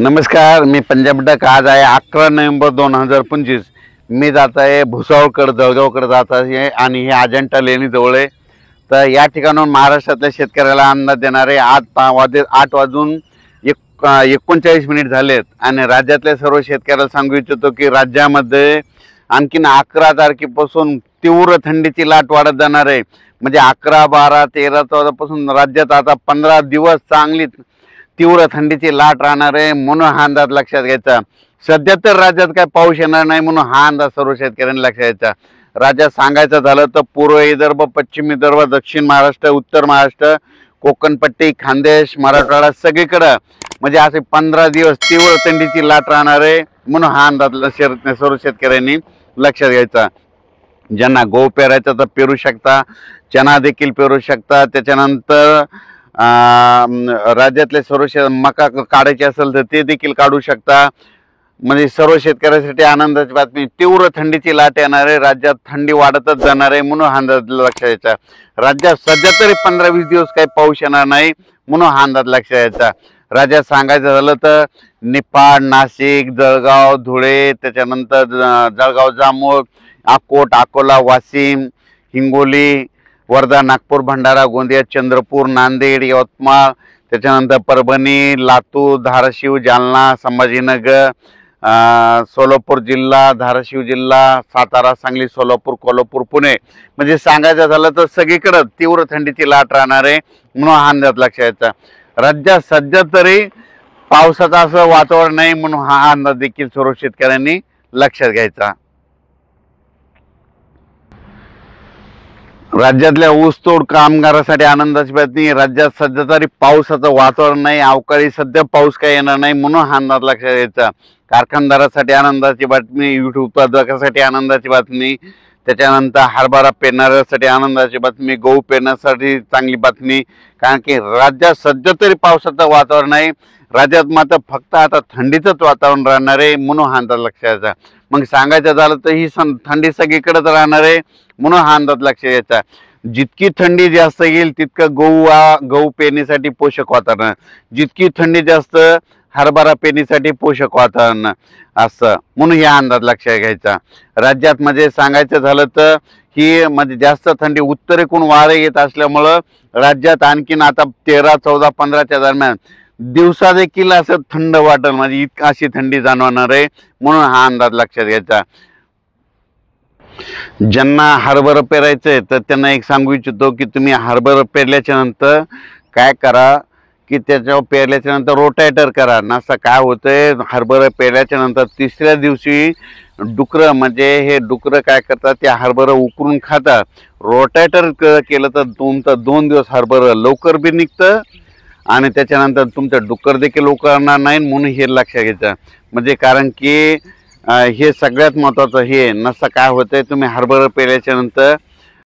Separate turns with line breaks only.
नमस्कार, मी पंजाब डक। आज आहे 11 नोव्हेंबर 2025। मी जात आहे भुसावळकडे, जळगावकडे जात आहे आणि हे अजंठा लेणी जवळ आहे। तर या ठिकाणाहून महाराष्ट्रातल्या शेतकऱ्याला अंदाज देणारे 8 वाजून 39 मिनिट झालेत आणि राज्यातल्या सर्व शेतकऱ्याला सांगू इच्छितो की राज्यामध्ये आणखीन 11 तारखेपासून तीव्र थंडीची लाट वाढत जाणार आहे। म्हणजे 11, 12, 13, 14 पासून राज्यात आता 15 दिवस चांगली तीव्र थंडीची लाट राहणार आहे, म्हणून हा अंदाज लक्षात घ्यायचा। सध्या तर राज्यात काय पाऊस येणार नाही, म्हणून हा अंदाज सर्व शेतकऱ्यांनी लक्षात घ्यायचा। राज्यात सांगायचं झालं तर पूर्व विदर्भ, पश्चिम विदर्भ, दक्षिण महाराष्ट्र, उत्तर महाराष्ट्र, कोकणपट्टी, खानदेश, मराठवाडा सगळीकडे म्हणजे असे 15 दिवस तीव्र थंडीची लाट राहणार आहे, म्हणून हा अंदाज सर्व शेतकऱ्यांनी लक्षात घ्यायचा। ज्यांना गहू पेरायचा तर पेरू शकता, चना देखील पेरू शकता। त्याच्यानंतर राज्यातले सर्व मका काढायचे असेल तर ते देखील काढू शकता। म्हणजे सर्व शेतकऱ्यांसाठी आनंदाची बातमी, तीव्र थंडीची लाट येणार आहे, राज्यात थंडी वाढतच जाणार आहे, म्हणून हा अंदाज लक्षात घ्यायचा। राज्यात सध्या तरी 15-20 दिवस काही पाऊस येणार नाही, म्हणून हा अंदाज लक्षात घ्यायचा। राज्यात सांगायचं झालं तर निफाड, नाशिक, जळगाव, धुळे, त्याच्यानंतर जळगाव, जामोद, अकोट, अकोला, वाशिम, हिंगोली, वर्धा, नागपूर, भंडारा, गोंदिया, चंद्रपूर, नांदेड, यवतमाळ, त्याच्यानंतर परभणी, लातूर, धाराशिव, जालना, संभाजीनगर, सोलापूर जिल्हा, धाराशिव जिल्हा, सातारा, सांगली, सोलापूर, कोल्हापूर, पुणे म्हणजे सांगायचं झालं तर सगळीकडे तीव्र थंडीची लाट राहणार आहे, म्हणून हा अंदाज लक्षात घ्यायचा। राज्यात सध्या तरी पावसाचं असं वातावरण नाही, म्हणून हा अंदाज देखील सर्व शेतकऱ्यांनी लक्षात घ्यायचा। राज्यातल्या ऊसतोड कामगारांसाठी आनंदाची बातमी, राज्यात सध्या तरी पावसाचं वातावरण नाही, अवकाळी सध्या पाऊस काही येणार नाही, म्हणून हा अंदाज लक्षात घ्यायचा। कारखानदारासाठी आनंदाची बातमी, ऊस उत्पादकासाठी आनंदाची बातमी, त्याच्यानंतर हरभरा पेरणाऱ्यासाठी आनंदाची बातमी, गहू पेरण्यासाठी चांगली बातमी। कारण की राज्यात सध्या तरी पावसाचं वातावरण नाही, राज्यात मात्र फक्त आता थंडीचंच वातावरण राहणार आहे, म्हणून हा अंदाज लक्षात घ्यायचा। मग सांगायचं झालं तर ही थंडी सगळीकडेच राहणार आहे, म्हणून हा अंदाज लक्षात घ्यायचा। जितकी थंडी जास्त येईल तितकं गहू पेरणीसाठी पोषक वातावरण, जितकी थंडी जास्त हरभरा पेरणीसाठी पोषक वातावरण असं, म्हणून हा अंदाज लक्षात घ्यायचा। राज्यात म्हणजे सांगायचं झालं तर ही म्हणजे जास्त थंडी उत्तरेकडून वारे येत असल्यामुळं राज्यात आणखीन आता 13, 14, 15च्या दरम्यान दिवसा देखील असं थंड वाटेल, म्हणजे इतकी अशी थंडी जाणवणार आहे, म्हणून हा अंदाज लक्षात घ्यायचा। ज्यांना हरभरा पेरायचंय तर त्यांना एक सांगू इच्छितो की तुम्ही हरभरा पेरल्याच्या नंतर काय करा की त्याच्यावर पेरल्याच्या नंतर रोटायटर करा। नसं काय होतंय, हरभरा पेरल्याच्या नंतर तिसऱ्या दिवशी डुकरं म्हणजे हे डुकरं काय करतात, ते हरभरा उकरून खातात। रोटायटर केलं तर तुमचं 2 दिवस हरभरा लवकर बी निघतं आणि त्याच्यानंतर तुमचं डुक्कर देखील उकरणार नाही, म्हणून हे लक्षात घ्यायचं। म्हणजे कारण की हे सगळ्यात महत्त्वाचं हे नसं काय होतंय, तुम्ही हरभरा पेरल्याच्या नंतर